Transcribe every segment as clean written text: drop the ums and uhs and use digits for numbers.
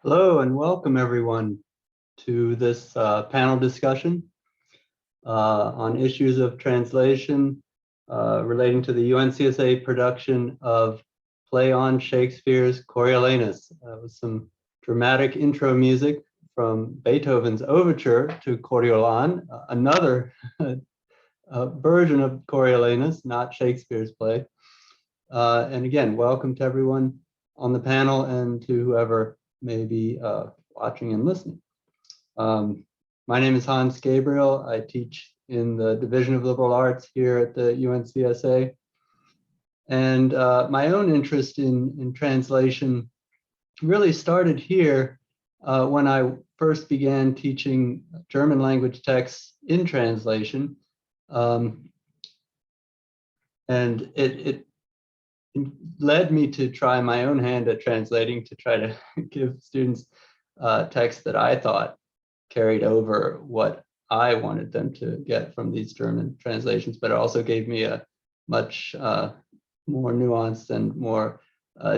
Hello and welcome everyone to this panel discussion on issues of translation relating to the UNCSA production of play on Shakespeare's Coriolanus with some dramatic intro music from Beethoven's overture to Coriolan, another version of Coriolanus, not Shakespeare's play. And again, welcome to everyone on the panel and to whoever may be watching and listening. My name is Hans Gabriel. I teach in the Division of Liberal Arts here at the UNCSA. And my own interest in translation really started here when I first began teaching German language texts in translation. And it led me to try my own hand at translating to try to give students texts that I thought carried over what I wanted them to get from these German translations, but it also gave me a much more nuanced and more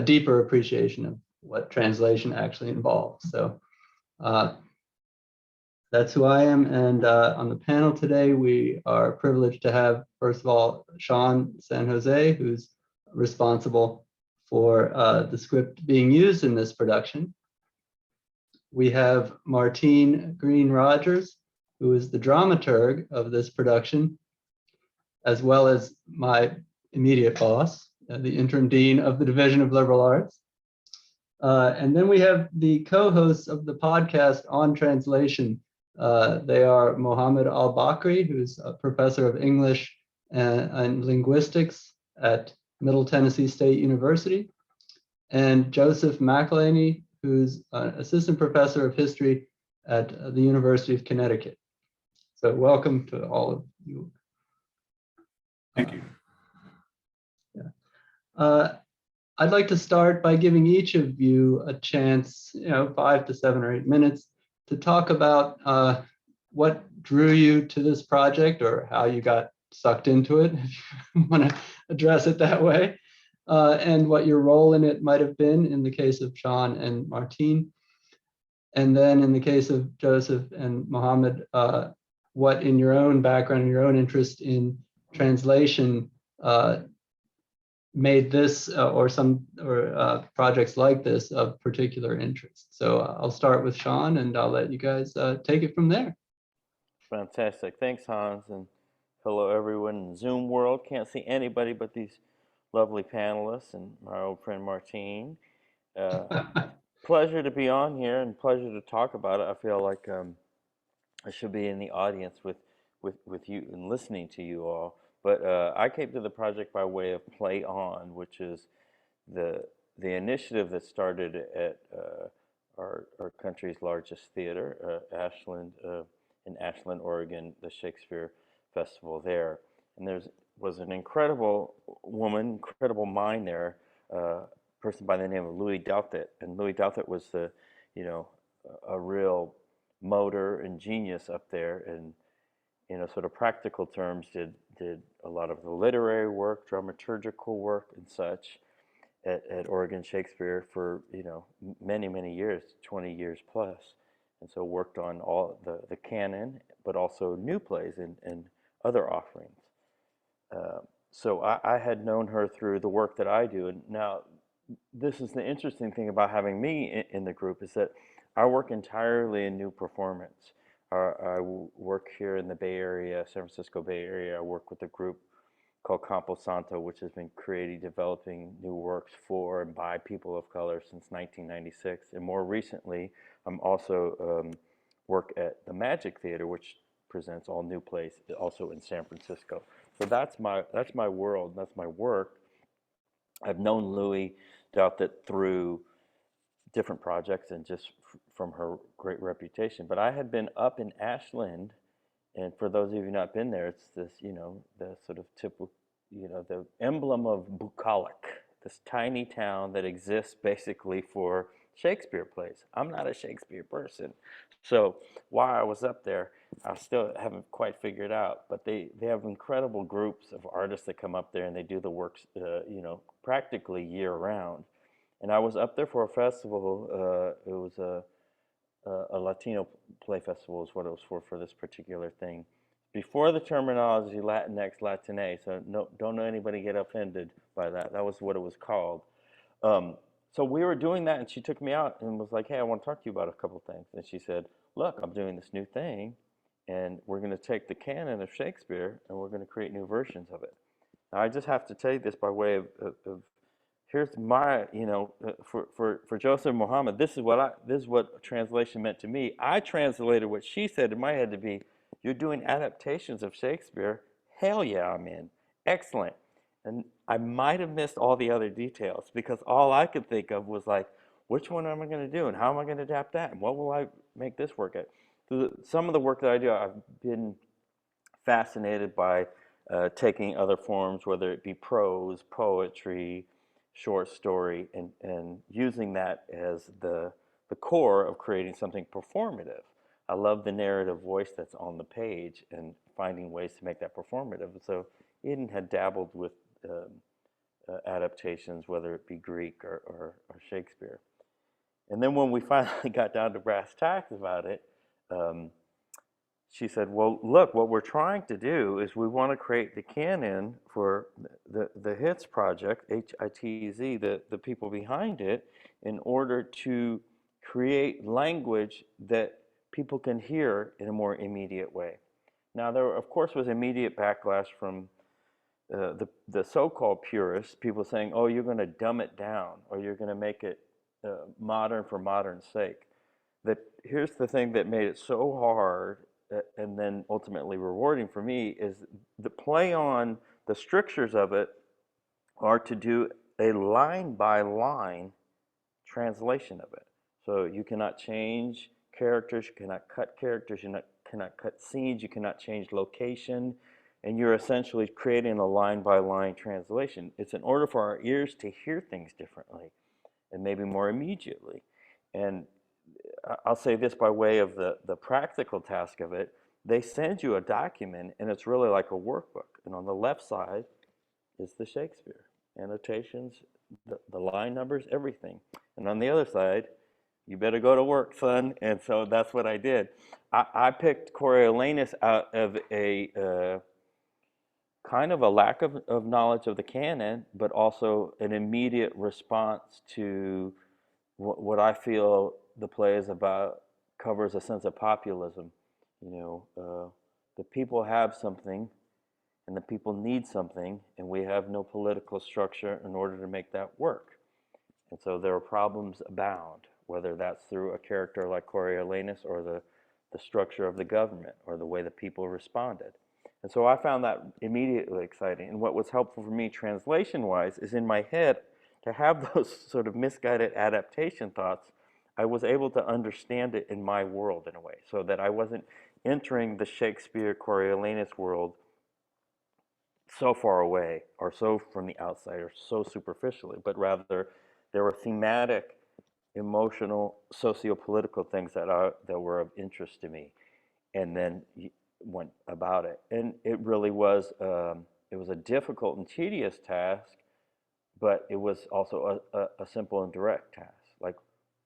deeper appreciation of what translation actually involves. So that's who I am. And on the panel today, we are privileged to have, first of all, Sean San Jose, who's responsible for the script being used in this production. We have Martine Green Rogers, who is the dramaturg of this production, as well as my immediate boss, the interim dean of the Division of Liberal Arts. And then we have the co-hosts of the podcast on translation. They are Mohammed Al-Bakri, who's a professor of English and linguistics at Middle Tennessee State University, and Joseph McElhaney, who's an assistant professor of history at the University of Connecticut. So welcome to all of you. Thank you. I'd like to start by giving each of you a chance, 5 to 7 or 8 minutes to talk about what drew you to this project or how you got sucked into it, if you want to address it that way, and what your role in it might have been in the case of Sean and Martine. And then in the case of Joseph and Mohammed, what in your own background and your own interest in translation made this or projects like this of particular interest. So I'll start with Sean and I'll let you guys take it from there. Fantastic. Thanks, Hans. And hello, everyone in Zoom world. Can't see anybody but these lovely panelists and my old friend Martine. Pleasure to be on here and pleasure to talk about it. I feel like I should be in the audience with you and listening to you all. But I came to the project by way of Play On, which is the initiative that started at our country's largest theater, Ashland, in Ashland, Oregon, the Shakespeare Festival there. And there was an incredible woman, incredible mind there, person by the name of Louis Douthit. And Louis Douthit was a real motor and genius up there, and sort of practical terms, did a lot of the literary work, dramaturgical work, and such at Oregon Shakespeare for many years, 20 years plus, and so worked on all the canon, but also new plays and other offerings. So I had known her through the work that I do, and now this is the interesting thing about having me in the group is that I work entirely in new performance. I work here in the Bay Area, San Francisco Bay Area. I work with a group called Campo Santo, which has been creating, developing new works for and by people of color since 1996. And more recently, I'm also work at the Magic Theater, which presents all new plays, also in San Francisco. So that's my world, that's my work. I've known Louis Douthit through different projects and just from her great reputation. But I had been up in Ashland, and for those of you not been there, it's this, the sort of typical, the emblem of bucolic, this tiny town that exists basically for Shakespeare plays. I'm not a Shakespeare person. So while I was up there, I still haven't quite figured out, but they have incredible groups of artists that come up there and they do the works, practically year round. And I was up there for a festival. It was a Latino play festival is what it was for this particular thing. Before the terminology Latinx, Latine, so no, don't know anybody get offended by that. That was what it was called. So we were doing that, and she took me out and was like, "Hey, I want to talk to you about a couple things." And she said, "Look, I'm doing this new thing, and we're going to take the canon of Shakespeare, and we're going to create new versions of it." Now, I just have to tell you this by way of here's my, for Joseph Muhammad, this is what translation meant to me. I translated what she said in my head to be, "You're doing adaptations of Shakespeare? Hell yeah, I'm in. Excellent." And I might have missed all the other details because all I could think of was like, which one am I going to do and how am I going to adapt that and what will I make this work at? So some of the work that I do, I've been fascinated by taking other forms, whether it be prose, poetry, short story, and using that as the core of creating something performative. I love the narrative voice that's on the page and finding ways to make that performative. So Eden had dabbled with adaptations, whether it be Greek or Shakespeare. And then when we finally got down to brass tacks about it, she said, "Well, look, what we're trying to do is we want to create the canon for the HITZ project, HITZ, the people behind it, in order to create language that people can hear in a more immediate way." Now, there, of course, was immediate backlash from the so-called purists, people saying, "Oh, you're going to dumb it down, or you're going to make it modern for modern's sake." That here's the thing that made it so hard and then ultimately rewarding for me is the play on the strictures of it are to do a line by line translation of it. So you cannot change characters, you cannot cut characters, you cannot cut scenes, you cannot change location, and you're essentially creating a line by line translation. It's in order for our ears to hear things differently and maybe more immediately. And I'll say this by way of the practical task of it. They send you a document and it's really like a workbook. And on the left side is the Shakespeare, annotations, the line numbers, everything. And on the other side, you better go to work, son. And so that's what I did. I picked Coriolanus out of a kind of a lack of knowledge of the canon, but also an immediate response to what I feel the play is about, covers a sense of populism. The people have something and the people need something, and we have no political structure in order to make that work. And so there are problems abound, whether that's through a character like Coriolanus or the structure of the government or the way the people responded. And so I found that immediately exciting. And what was helpful for me translation-wise is in my head, to have those sort of misguided adaptation thoughts, I was able to understand it in my world in a way, so that I wasn't entering the Shakespeare Coriolanus world so far away or so from the outside or so superficially, but rather there were thematic, emotional, socio-political things that were of interest to me, and then went about it. And it really was a difficult and tedious task, but it was also a simple and direct task. Like,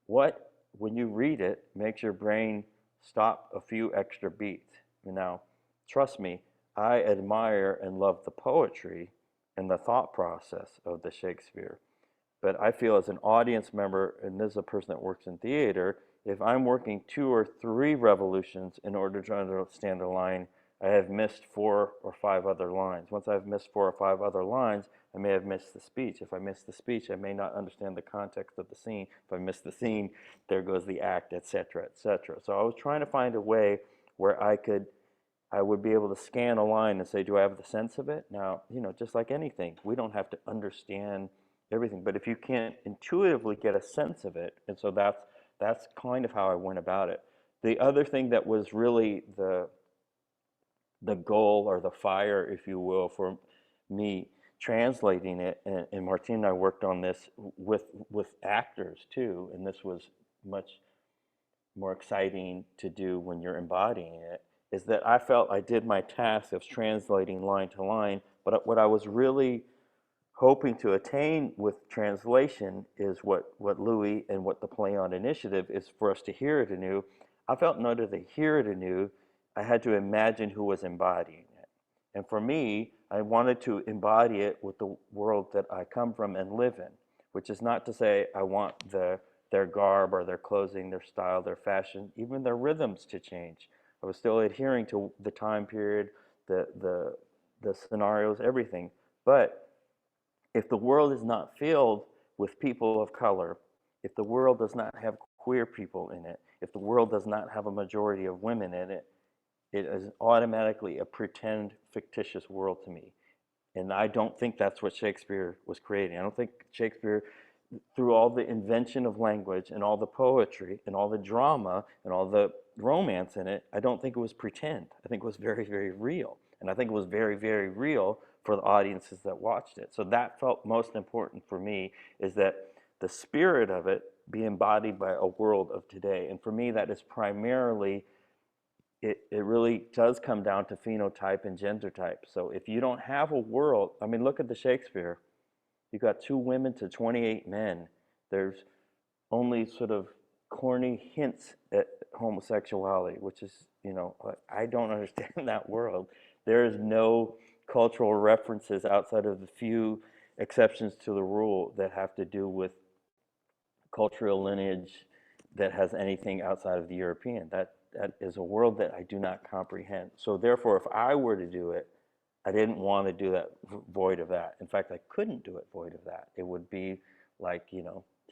what, when you read it, makes your brain stop a few extra beats? Now, trust me, I admire and love the poetry and the thought process of the Shakespeare. But I feel as an audience member, and this is a person that works in theater, if I'm working 2 or 3 revolutions in order to understand a line, I have missed 4 or 5 other lines. Once I've missed 4 or 5 other lines, I may have missed the speech. If I miss the speech, I may not understand the context of the scene. If I miss the scene, there goes the act, etc., etc. So I was trying to find a way where I would be able to scan a line and say, do I have the sense of it? Now, just like anything, we don't have to understand everything, but if you can't intuitively get a sense of it, and so that's kind of how I went about it. The other thing that was really the goal or the fire, if you will, for me translating it, and Martine and I worked on this with actors too, and this was much more exciting to do when you're embodying it, is that I felt I did my task of translating line to line, but what I was really hoping to attain with translation is what Louis and what the Play On initiative is for us to hear it anew. I felt in order to hear it anew, I had to imagine who was embodying it. And for me, I wanted to embody it with the world that I come from and live in, which is not to say I want their garb or their clothing, their style, their fashion, even their rhythms to change. I was still adhering to the time period, the scenarios, everything. But if the world is not filled with people of color, if the world does not have queer people in it, if the world does not have a majority of women in it, it is automatically a pretend fictitious world to me. And I don't think that's what Shakespeare was creating. I don't think Shakespeare, through all the invention of language and all the poetry and all the drama and all the romance in it, I don't think it was pretend. I think it was very, very real. And I think it was very, very real for the audiences that watched it. So that felt most important for me, is that the spirit of it be embodied by a world of today. And for me, that is primarily, it really does come down to phenotype and gender type. So if you don't have a world, I mean, look at the Shakespeare. You got 2 women to 28 men. There's only sort of corny hints at homosexuality, which is, I don't understand that world. There is no cultural references outside of the few exceptions to the rule that have to do with cultural lineage that has anything outside of the European. That is a world that I do not comprehend. So therefore, if I were to do it, I didn't want to do that void of that. In fact, I couldn't do it void of that. It would be like,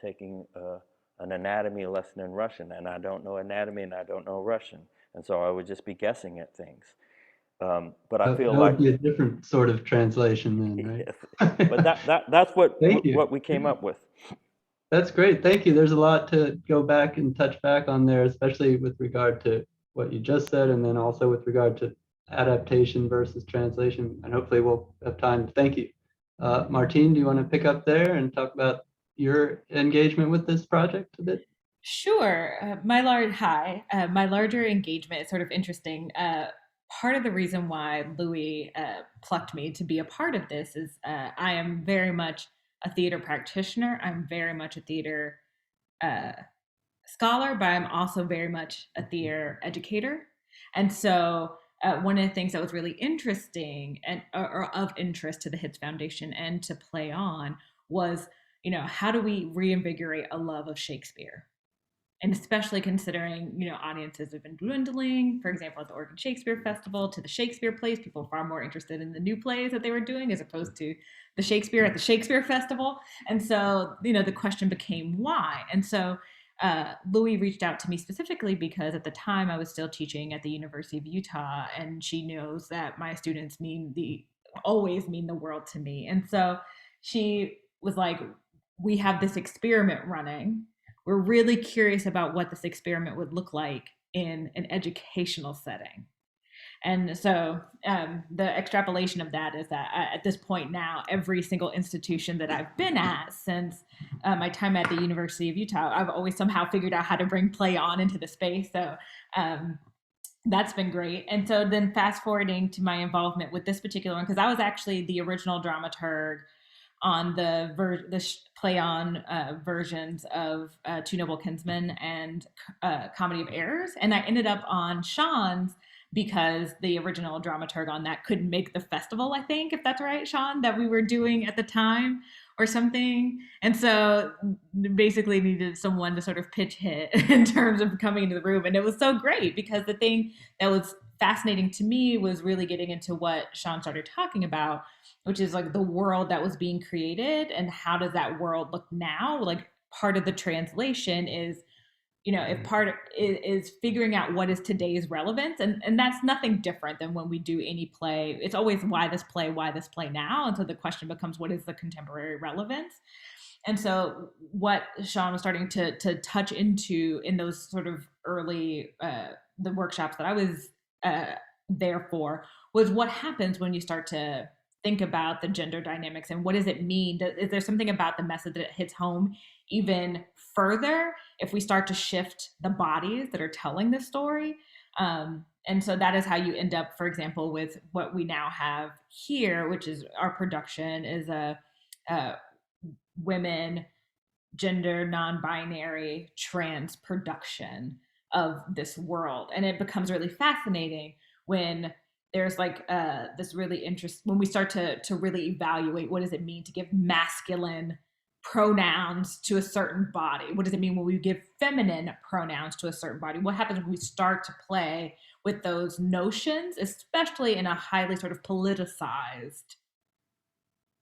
taking an anatomy lesson in Russian, and I don't know anatomy and I don't know Russian. And so I would just be guessing at things. But I feel That like, would be a different sort of translation then, yes, right? but that's what Thank you. what we came up with. That's great. Thank you. There's a lot to go back and touch back on there, especially with regard to what you just said, and then also with regard to adaptation versus translation. And hopefully we'll have time. Thank you. Martine, do you want to pick up there and talk about your engagement with this project a bit? Sure. My larger engagement is sort of interesting. Part of the reason why Louis plucked me to be a part of this is I am very much a theater practitioner. I'm very much a theater uh, scholar, but I'm also very much a theater educator. And so one of the things that was really interesting and or of interest to the Hits Foundation and to Play On was, how do we reinvigorate a love of Shakespeare? And especially considering, audiences have been dwindling. For example, at the Oregon Shakespeare Festival, to the Shakespeare plays, people are far more interested in the new plays that they were doing as opposed to the Shakespeare at the Shakespeare Festival. And so, the question became why. And so Louis reached out to me specifically because at the time I was still teaching at the University of Utah, and she knows that my students always mean the world to me. And so she was like, we have this experiment running. We're really curious about what this experiment would look like in an educational setting. And so the extrapolation of that is that at this point now, every single institution that I've been at since my time at the University of Utah, I've always somehow figured out how to bring Play On into the space. So that's been great. And so then fast forwarding to my involvement with this particular one, because I was actually the original dramaturg on the Play On versions of Two Noble Kinsmen and Comedy of Errors, and I ended up on Sean's because the original dramaturg on that couldn't make the festival, I think, if that's right, Sean, that we were doing at the time or something. And so basically needed someone to sort of pitch hit in terms of coming into the room. And it was so great because the thing that was fascinating to me was really getting into what Sean started talking about, which is like the world that was being created and how does that world look now? Like part of the translation is, if part is figuring out what is today's relevance, and that's nothing different than when we do any play. It's always why this play now, and so the question becomes what is the contemporary relevance. And so what Sean was starting to touch into in those sort of early the workshops that I was there for was what happens when you start to think about the gender dynamics and what does it mean? Is there something about the message that it hits home even further if we start to shift the bodies that are telling the story? And so that is how you end up, for example, with what we now have here, which is our production is a uh, women, gender, non-binary, trans production of this world. And it becomes really fascinating when there's like this really interest when we start to really evaluate what does it mean to give masculine pronouns to a certain body. What does it mean when we give feminine pronouns to a certain body? What happens when we start to play with those notions, especially in a highly sort of politicized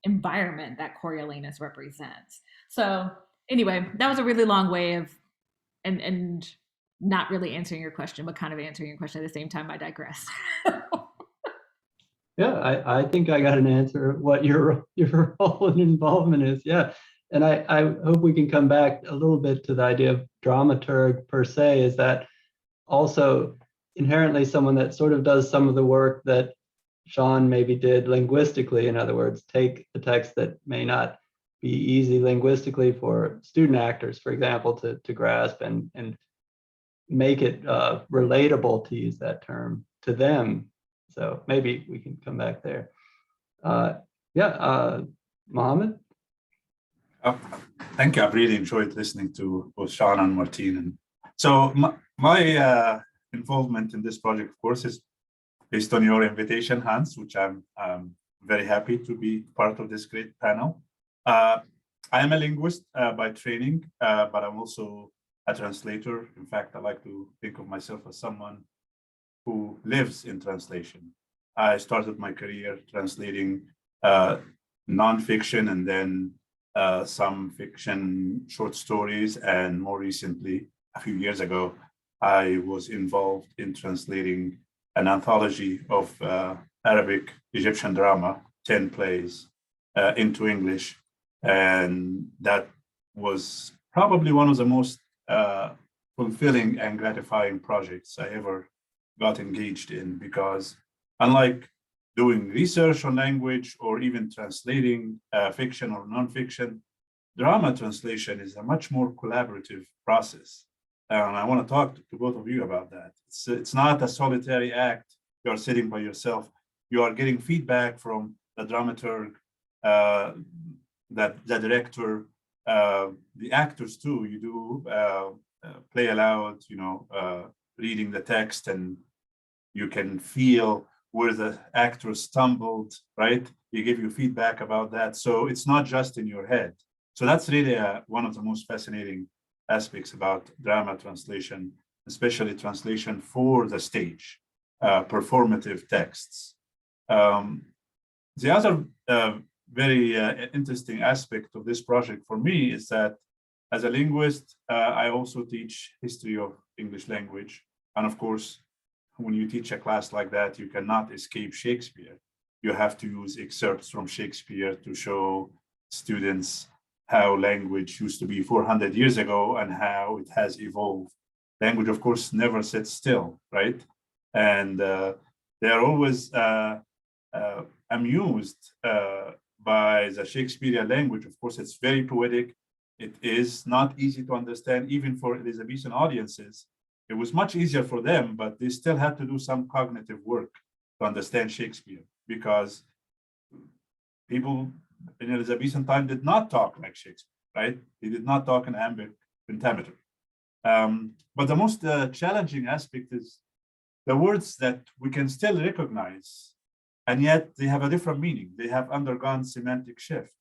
environment that Coriolanus represents? So anyway, that was a really long way of and not really answering your question, but kind of answering your question at the same time. I digress. Yeah, I think I got an answer of what your role and involvement is. Yeah. And I hope we can come back a little bit to the idea of dramaturg per se. Is that also inherently someone that sort of does some of the work that Sean maybe did linguistically? In other words, take the text that may not be easy linguistically for student actors, for example, to grasp and make it relatable, to use that term, to them. So maybe we can come back there. Mohammed? Uh, Thank you. I've really enjoyed listening to both Sean and Martine. And so my involvement in this project, of course, is based on your invitation, Hans, which I'm very happy to be part of this great panel. I am a linguist by training, but I'm also a translator. In fact, I like to think of myself as someone who lives in translation. I started my career translating nonfiction and then some fiction short stories. And more recently, a few years ago, I was involved in translating an anthology of Arabic Egyptian drama, 10 plays into English. And that was probably one of the most fulfilling and gratifying projects I ever got engaged in, because unlike doing research on language or even translating fiction or nonfiction, drama translation is a much more collaborative process. And I want to talk to both of you about that. It's not a solitary act. You are sitting by yourself. You are getting feedback from the dramaturg, the director, the actors too. You do play aloud, reading the text, and you can feel where the actors stumbled, right? They give you feedback about that. So it's not just in your head. So that's really one of the most fascinating aspects about drama translation, especially translation for the stage, performative texts. The other very interesting aspect of this project for me is that as a linguist, I also teach history of English language. And of course, when you teach a class like that, you cannot escape Shakespeare. You have to use excerpts from Shakespeare to show students how language used to be 400 years ago and how it has evolved. Language, of course, never sits still, right? And they're always amused by the Shakespearean language. Of course, it's very poetic. It is not easy to understand, even for Elizabethan audiences. It was much easier for them, but they still had to do some cognitive work to understand Shakespeare, because people in Elizabethan time did not talk like Shakespeare, right? They did not talk in iambic pentameter. But the most challenging aspect is the words that we can still recognize, and yet they have a different meaning. They have undergone semantic shift.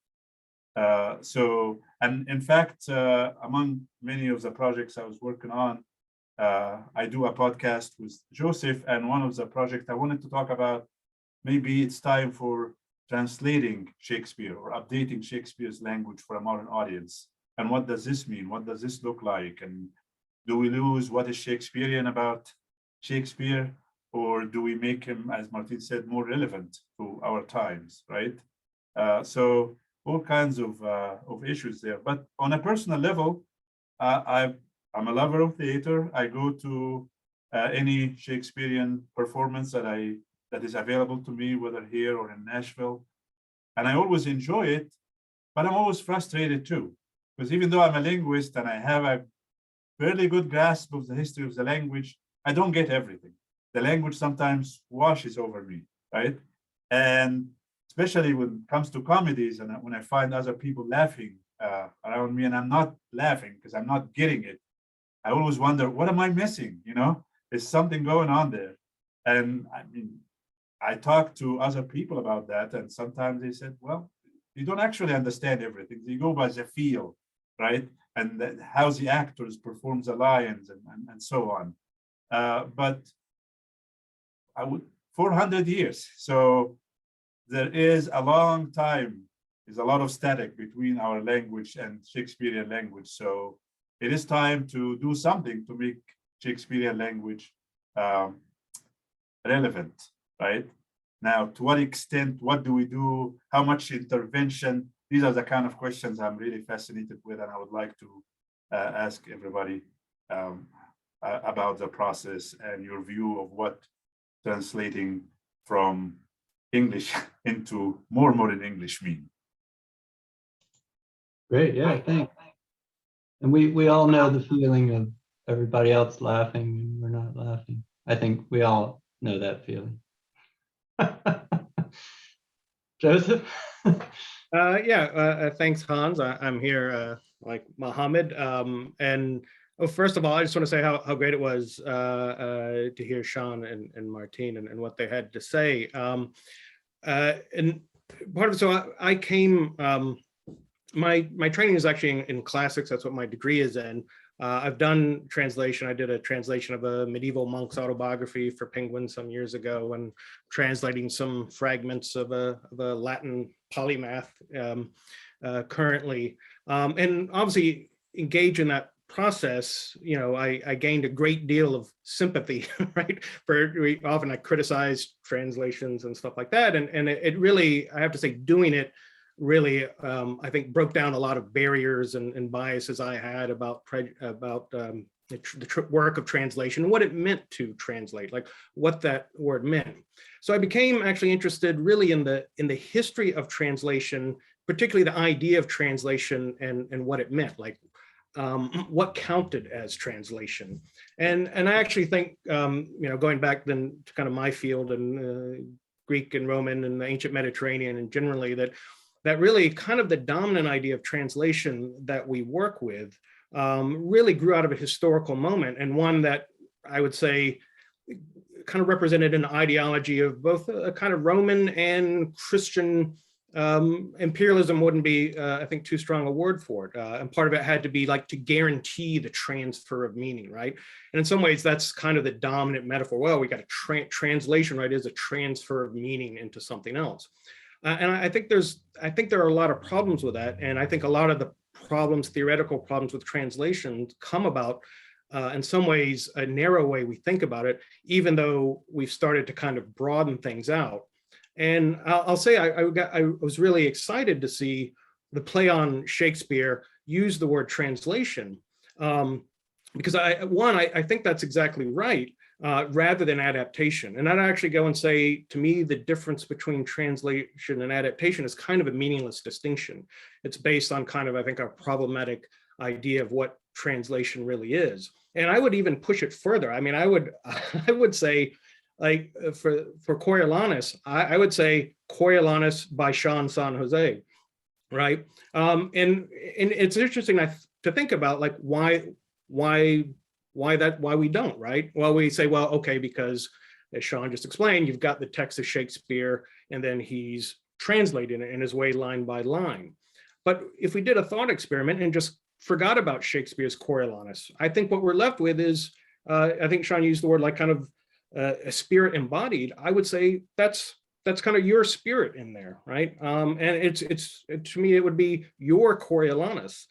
And in fact, among many of the projects I was working on, I do a podcast with Joseph, and one of the projects I wanted to talk about, maybe it's time for translating Shakespeare or updating Shakespeare's language for a modern audience. And what does this mean? What does this look like? And do we lose what is Shakespearean about Shakespeare, or do we make him, as Martin said, more relevant to our times, right? So all kinds of issues there. But on a personal level, I'm a lover of theater. I go to any Shakespearean performance that is available to me, whether here or in Nashville. And I always enjoy it, but I'm always frustrated too. Because even though I'm a linguist and I have a fairly good grasp of the history of the language, I don't get everything. The language sometimes washes over me, right? And especially when it comes to comedies, and when I find other people laughing around me, and I'm not laughing because I'm not getting it. I always wonder, what am I missing? You know, there's something going on there. And I mean, I talk to other people about that, and sometimes they said, well, you don't actually understand everything. You go by the feel, right? And how the actors perform the lines and so on. But I would 400 years. So there is a long time. There's a lot of static between our language and Shakespearean language. So it is time to do something to make Shakespearean language relevant, right? Now, to what extent, what do we do? How much intervention? These are the kind of questions I'm really fascinated with, and I would like to ask everybody about the process and your view of what translating from English into more modern English mean. Great, yeah, thanks. And we all know the feeling of everybody else laughing and we're not laughing. I think we all know that feeling. Joseph? Thanks, Hans. I'm here like Mohammed. And first of all, I just want to say how great it was to hear Sean and Martine and what they had to say. And part of it, so I came, my training is actually in classics. That's what my degree is in. I've done translation. I did a translation of a medieval monk's autobiography for Penguin some years ago, and translating some fragments of a Latin polymath currently. And obviously engage in that process, you know, I gained a great deal of sympathy, right? Often I criticize translations and stuff like that. And it really, I have to say, doing it really, I think, broke down a lot of barriers and biases I had about the work of translation and what it meant to translate, like what that word meant. So I became actually interested really in the history of translation, particularly the idea of translation and what it meant, like what counted as translation. And I actually think, you know, going back then to kind of my field and Greek and Roman and the ancient Mediterranean and generally that really kind of the dominant idea of translation that we work with really grew out of a historical moment, and one that I would say kind of represented an ideology of both a kind of Roman and Christian imperialism. Wouldn't be, I think, too strong a word for it. And part of it had to be like to guarantee the transfer of meaning, right? And in some ways, that's kind of the dominant metaphor. Well, we got a translation, right, is a transfer of meaning into something else. And I think there are a lot of problems with that. And I think a lot of the problems, theoretical problems with translation come about in some ways, a narrow way we think about it, even though we've started to kind of broaden things out. And I'll say I was really excited to see the play on Shakespeare use the word translation, because I think that's exactly right. Rather than adaptation. And I'd actually go and say, to me, the difference between translation and adaptation is kind of a meaningless distinction. It's based on kind of, I think, a problematic idea of what translation really is. And I would even push it further. I mean, I would say, like for Coriolanus, I would say Coriolanus by Sean San Jose, right? And it's interesting to think about, like, why we don't, right? Well, we say, well, okay, because as Sean just explained, you've got the text of Shakespeare and then he's translating it in his way line by line. But if we did a thought experiment and just forgot about Shakespeare's Coriolanus, I think what we're left with is, I think Sean used the word like kind of a spirit embodied. I would say that's kind of your spirit in there, right? And it's to me, it would be your Coriolanus.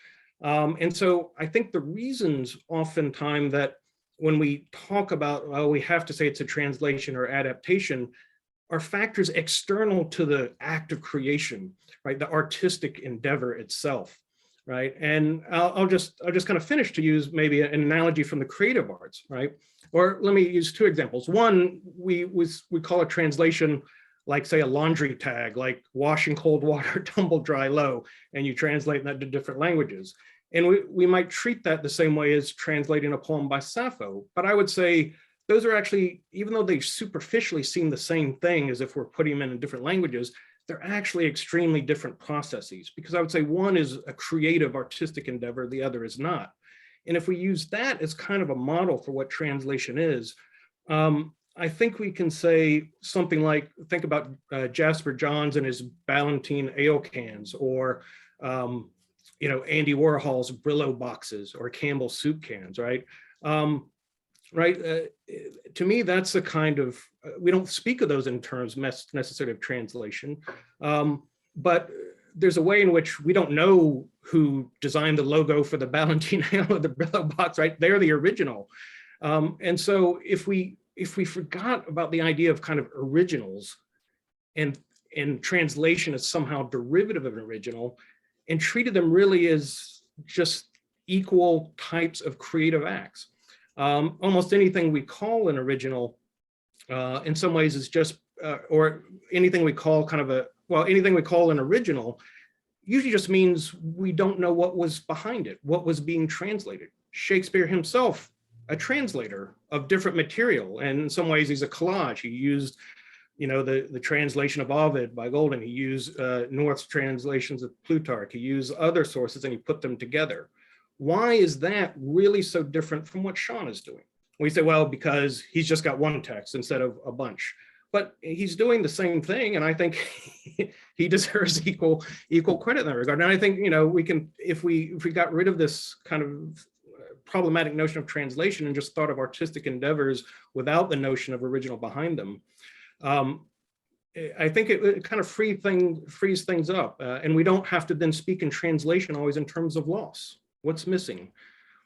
And so I think the reasons oftentimes that when we talk about, well, we have to say it's a translation or adaptation, are factors external to the act of creation, right? The artistic endeavor itself, right? And I'll just kind of finish to use maybe an analogy from the creative arts, right? Or let me use two examples. One, we call a translation like, say, a laundry tag, like washing cold water, tumble dry low, and you translate that to different languages. And we might treat that the same way as translating a poem by Sappho. But I would say those are actually, even though they superficially seem the same thing as if we're putting them in different languages, they're actually extremely different processes, because I would say one is a creative artistic endeavor, the other is not. And if we use that as kind of a model for what translation is, I think we can say something like, think about Jasper Johns and his Ballantine ale cans, or Andy Warhol's Brillo boxes, or Campbell soup cans, right? To me, that's the kind of, we don't speak of those in terms necessarily of translation, but there's a way in which we don't know who designed the logo for the Ballantine ale or the Brillo box, right? They're the original. And so if we forgot about the idea of kind of originals, and translation as somehow derivative of an original, and treated them really as just equal types of creative acts. Almost anything we call an original in some ways is just, or anything we call anything we call an original usually just means we don't know what was behind it, what was being translated. Shakespeare himself, a translator of different material, and in some ways he's a collage. He used the translation of Ovid by Golden. He used North's translations of Plutarch. He used other sources and he put them together. Why is that really so different from what Sean is doing? We say, well, because he's just got one text instead of a bunch. But he's doing the same thing, and I think he deserves equal credit in that regard. And I think we can, if we got rid of this kind of problematic notion of translation and just thought of artistic endeavors without the notion of original behind them, I think it kind of frees things up, and we don't have to then speak in translation always in terms of loss. What's missing?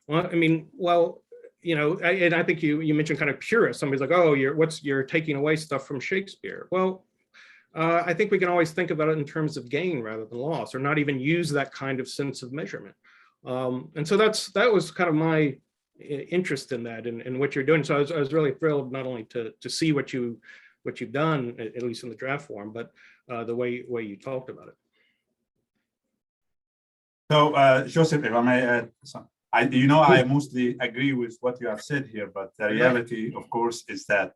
Well, and I think you mentioned kind of purist. Somebody's like, oh, you're taking away stuff from Shakespeare. Well, I think we can always think about it in terms of gain rather than loss, or not even use that kind of sense of measurement. And so that was kind of my interest in that and what you're doing. So I was really thrilled not only to see what you've done, at least in the draft form, but the way you talked about it. So, Joseph, if I may add something. I mostly agree with what you have said here, but the reality, of course, is that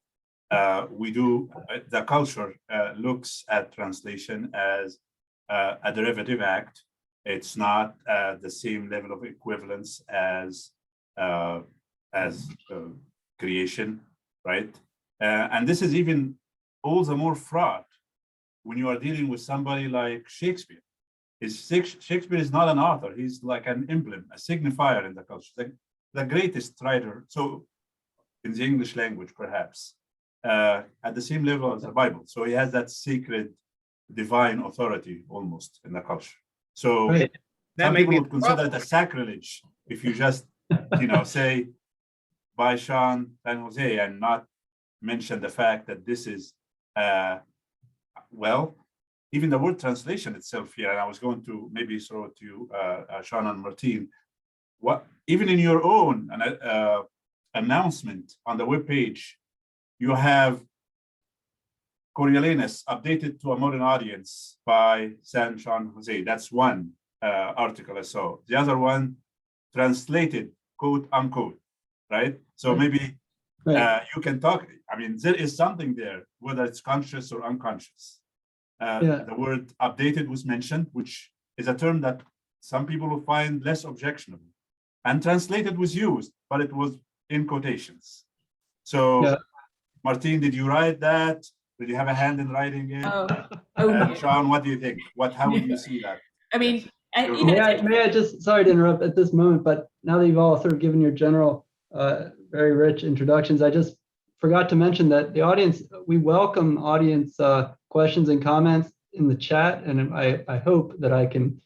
the culture looks at translation as a derivative act. It's not the same level of equivalence as creation, right? And this is even all the more fraught when you are dealing with somebody like Shakespeare. Shakespeare is not an author. He's like an emblem, a signifier in the culture, the greatest writer. So in the English language, perhaps, at the same level as the Bible. So he has that sacred, divine authority almost in the culture. So right. Some people would consider it a sacrilege if you just, say by Sean San Jose and not mention the fact that this is, even the word translation itself here, and I was going to maybe throw it to you, Sean and Martin, even in your own announcement on the webpage, you have Coriolanus updated to a modern audience by San Sean Jose. That's one article I saw. The other one, translated, quote unquote, right? So maybe you can talk. I mean, there is something there, whether it's conscious or unconscious. The word updated was mentioned, which is a term that some people will find less objectionable. And translated was used, but it was in quotations. So, Martin, did you write that? Did you have a hand in writing it? Sean, what do you think? How would you see that? I mean, may I just, sorry to interrupt at this moment, but now that you've all sort of given your general, very rich introductions, I just forgot to mention that the audience, we welcome audience questions and comments in the chat, and I hope that I can,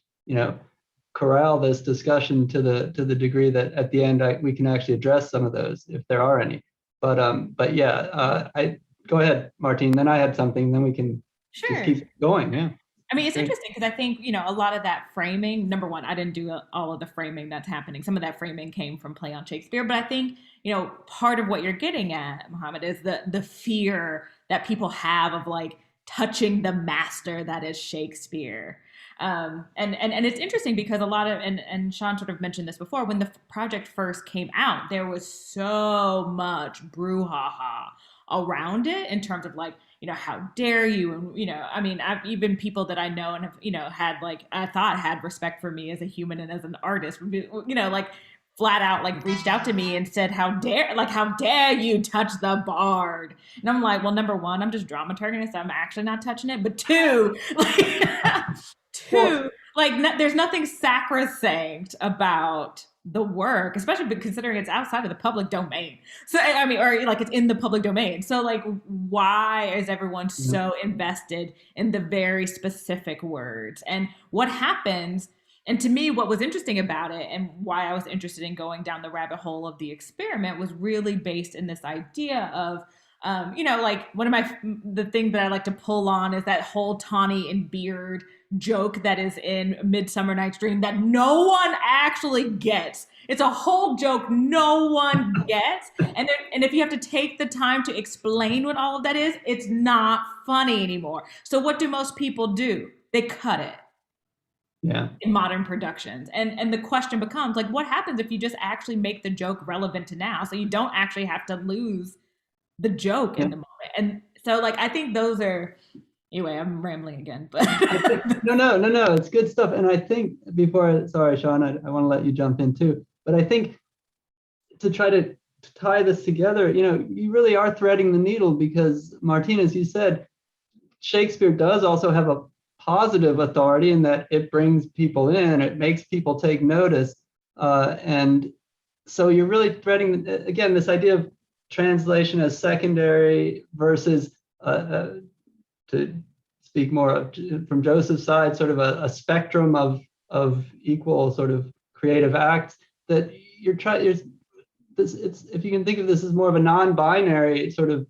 corral this discussion to the degree that at the end we can actually address some of those if there are any. But I go ahead, Martin. Then I had something. Then we can just keep going. Yeah. I mean, it's interesting because I think, a lot of that framing, number one, I didn't do all of the framing that's happening. Some of that framing came from Play on Shakespeare. But I think, part of what you're getting at, Mohammed, is the fear that people have of like touching the master that is Shakespeare. And it's interesting because a lot of, and Sean sort of mentioned this before, when the project first came out, there was so much brouhaha around it in terms of like, how dare you? And, I mean, even people that I know and have, had like, I thought had respect for me as a human and as an artist, like flat out like reached out to me and said, how dare you touch the bard? And I'm like, well, number one, I'm just dramaturging, so I'm actually not touching it. But two, like, there's nothing sacrosanct about the work, especially considering it's outside of the public domain. So, I mean, or like it's in the public domain. So, like, why is everyone so invested in the very specific words? And what happens? And to me, what was interesting about it and why I was interested in going down the rabbit hole of the experiment was really based in this idea of, like the thing that I like to pull on is that whole Tawny and Beard joke that is in Midsummer Night's Dream that no one actually gets. It's a whole joke no one gets. And if you have to take the time to explain what all of that is, it's not funny anymore. So what do most people do? They cut it. Yeah. In modern productions. And the question becomes like, what happens if you just actually make the joke relevant to now? So you don't actually have to lose the joke in the moment. And so like, I think those are, anyway, I'm rambling again, but no, it's good stuff. And I think sorry, Sean, I want to let you jump in too, but I think to try to tie this together, you really are threading the needle because Martinez, you said Shakespeare does also have a positive authority in that it brings people in, it makes people take notice. And so you're really threading, again, this idea of translation as secondary versus, to speak more from Joseph's side, sort of a spectrum of equal sort of creative acts that you're trying, if you can think of this as more of a non-binary sort of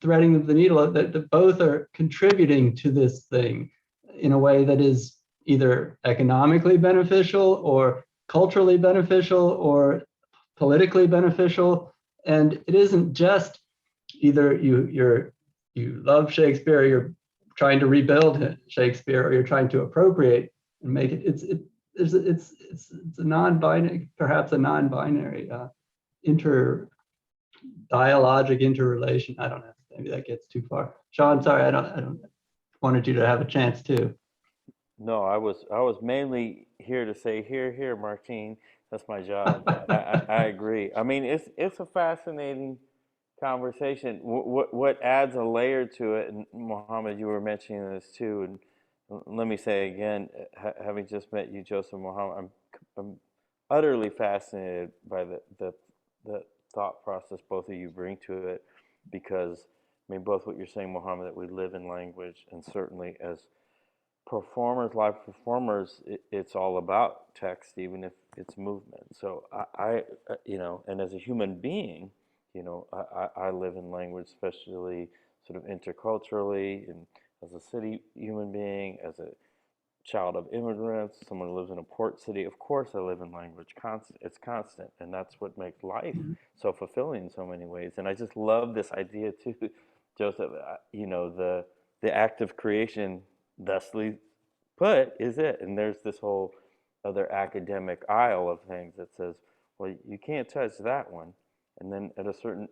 threading of the needle, that both are contributing to this thing in a way that is either economically beneficial or culturally beneficial or politically beneficial. And it isn't just either you love Shakespeare, or you're trying to rebuild Shakespeare, or you're trying to appropriate and make it. It's a non-binary, perhaps a non-binary dialogic interrelation. I don't know. Maybe that gets too far. Sean, sorry, I don't wanted you to have a chance too. No, I was mainly here to say, here, Martine. That's my job. I agree. I mean, it's a fascinating conversation. What adds a layer to it, and Mohammed, you were mentioning this too, and let me say again, having just met you, Joseph Mohammed, I'm utterly fascinated by the thought process both of you bring to it, because I mean, both what you're saying, Mohammed, that we live in language, and certainly as performers, live performers, it's all about text, even if it's movement. So I and as a human being, I live in language, especially sort of interculturally, and as a city human being, as a child of immigrants, someone who lives in a port city. Of course, I live in language. It's constant, and that's what makes life so fulfilling in so many ways. And I just love this idea too, Joseph. The act of creation, thusly put, is it. And there's this whole other academic aisle of things that says, well, you can't touch that one. And then at a certain,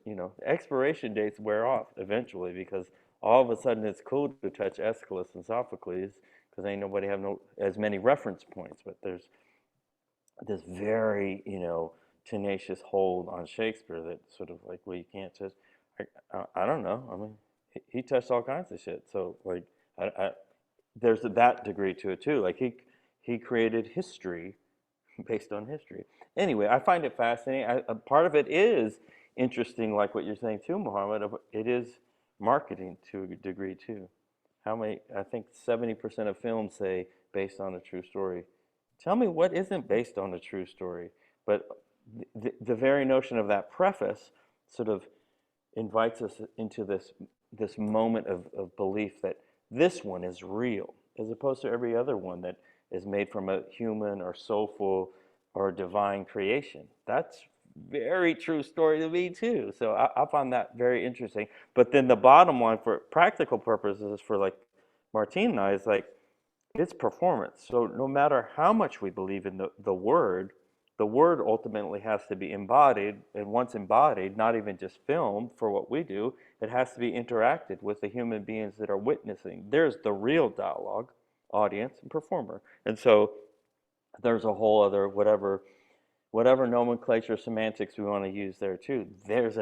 expiration dates wear off eventually, because all of a sudden it's cool to touch Aeschylus and Sophocles because ain't nobody have as many reference points. But there's this very, tenacious hold on Shakespeare that sort of like, well, you can't touch. I don't know. I mean, he touched all kinds of shit. So like, there's that degree to it too. Like he created history based on history. Anyway, I find it fascinating. Part of it is interesting, like what you're saying too, Mohammed. It is marketing to a degree too. I think 70% of films say based on a true story. Tell me what isn't based on a true story. But the very notion of that preface sort of invites us into this moment of belief that this one is real, as opposed to every other one that is made from a human or soulful or divine creation. That's very true story to me too. So I found that very interesting. But then the bottom line for practical purposes for like Martine and I is like, it's performance. So no matter how much we believe in the word, the word ultimately has to be embodied, and once embodied, not even just filmed for what we do, it has to be interacted with the human beings that are witnessing. There's the real dialogue, audience and performer. And so there's a whole other whatever nomenclature semantics we want to use there too. There's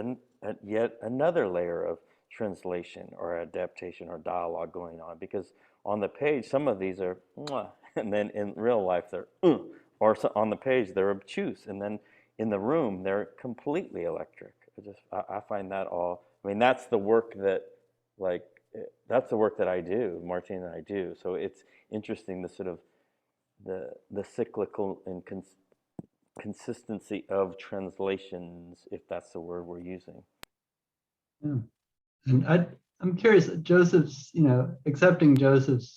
yet another layer of translation or adaptation or dialogue going on, because on the page some of these are mwah, and then in real life they're or on the page they're obtuse, and then in the room they're completely electric. I find that all, I mean, that's the work that, like, that's the work that I do, Martine and I do. So it's interesting, the sort of the cyclical and consistency of translations, if that's the word we're using. Yeah. And I'm curious, Joseph's, accepting Joseph's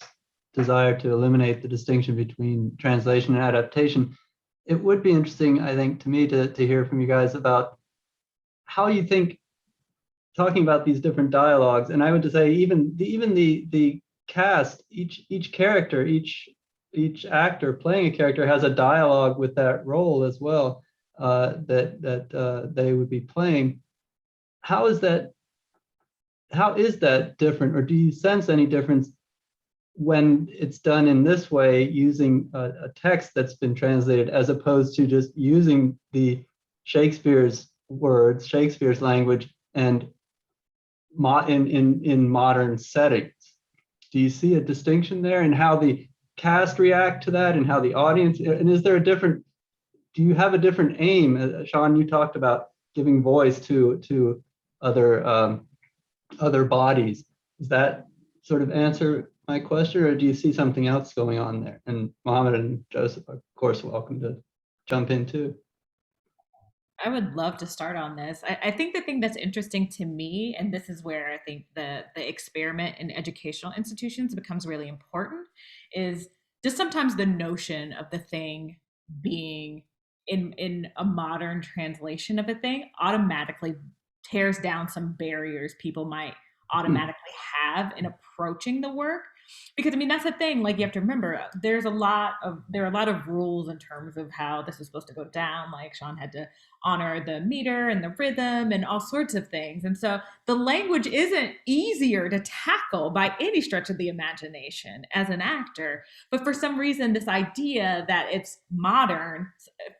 desire to eliminate the distinction between translation and adaptation, it would be interesting, I think, to me to hear from you guys about how you think, talking about these different dialogues, and I would just say even the cast, each character, each actor playing a character has a dialogue with that role as well, that they would be playing. How is that different, or do you sense any difference when it's done in this way, using a text that's been translated, as opposed to just using the Shakespeare's words, Shakespeare's language, and in modern settings? Do you see a distinction there in how the cast react to that, and how the audience, and is there a different, do you have a different aim? Sean, you talked about giving voice to other bodies. Does that sort of answer my question, or do you see something else going on there? And Mohammed and Joseph, of course, welcome to jump in too. I would love to start on this. I think the thing that's interesting to me, and this is where I think the experiment in educational institutions becomes really important, is just sometimes the notion of the thing being in a modern translation of a thing automatically tears down some barriers people might automatically have in approaching the work. Because I mean, that's the thing, like, you have to remember, there are a lot of rules in terms of how this is supposed to go down. Like, Sean had to honor the meter and the rhythm and all sorts of things, and so the language isn't easier to tackle by any stretch of the imagination as an actor. But for some reason, this idea that it's modern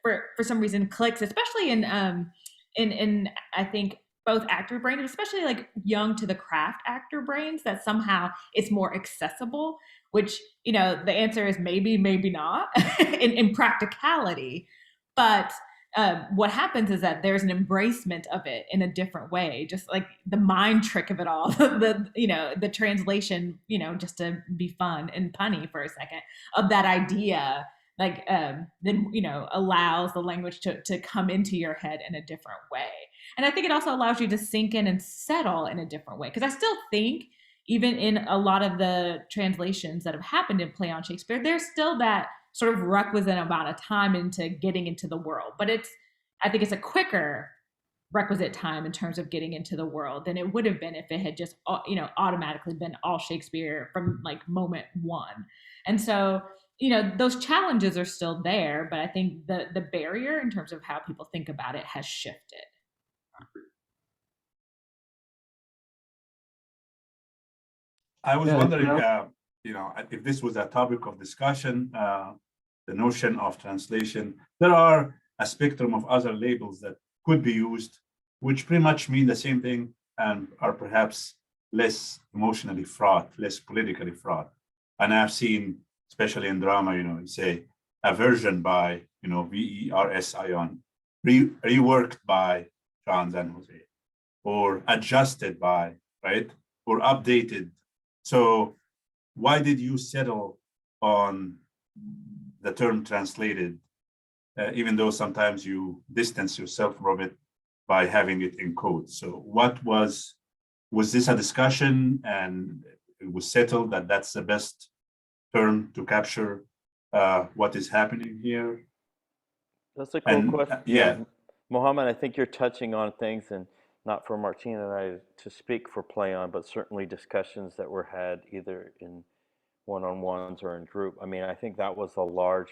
for some reason clicks, especially in I think both actor brains, especially like young to the craft actor brains, that somehow it's more accessible, which, the answer is maybe, maybe not in practicality. But what happens is that there's an embracement of it in a different way, just like the mind trick of it all, the translation, just to be fun and punny for a second, of that idea, like then allows the language to come into your head in a different way. And I think it also allows you to sink in and settle in a different way, because I still think even in a lot of the translations that have happened in Play on Shakespeare, there's still that sort of requisite amount of time into getting into the world. But I think it's a quicker requisite time in terms of getting into the world than it would have been if it had just automatically been all Shakespeare from like moment one. And so those challenges are still there, but I think the barrier in terms of how people think about it has shifted. I was Yeah, wondering, if this was a topic of discussion, the notion of translation. There are a spectrum of other labels that could be used, which pretty much mean the same thing and are perhaps less emotionally fraught, less politically fraught. And I've seen, especially in drama, you say a version by, version, reworked by John and Jose, or adjusted by, right, or updated. So why did you settle on the term translated, even though sometimes you distance yourself from it by having it in code? So what was this a discussion and it was settled that that's the best term to capture what is happening here? That's a cool question. Yeah. Mohammed, I think you're touching on things, and not for Martina and I to speak for Play On, but certainly discussions that were had either in one-on-ones or in group. I mean, I think that was a large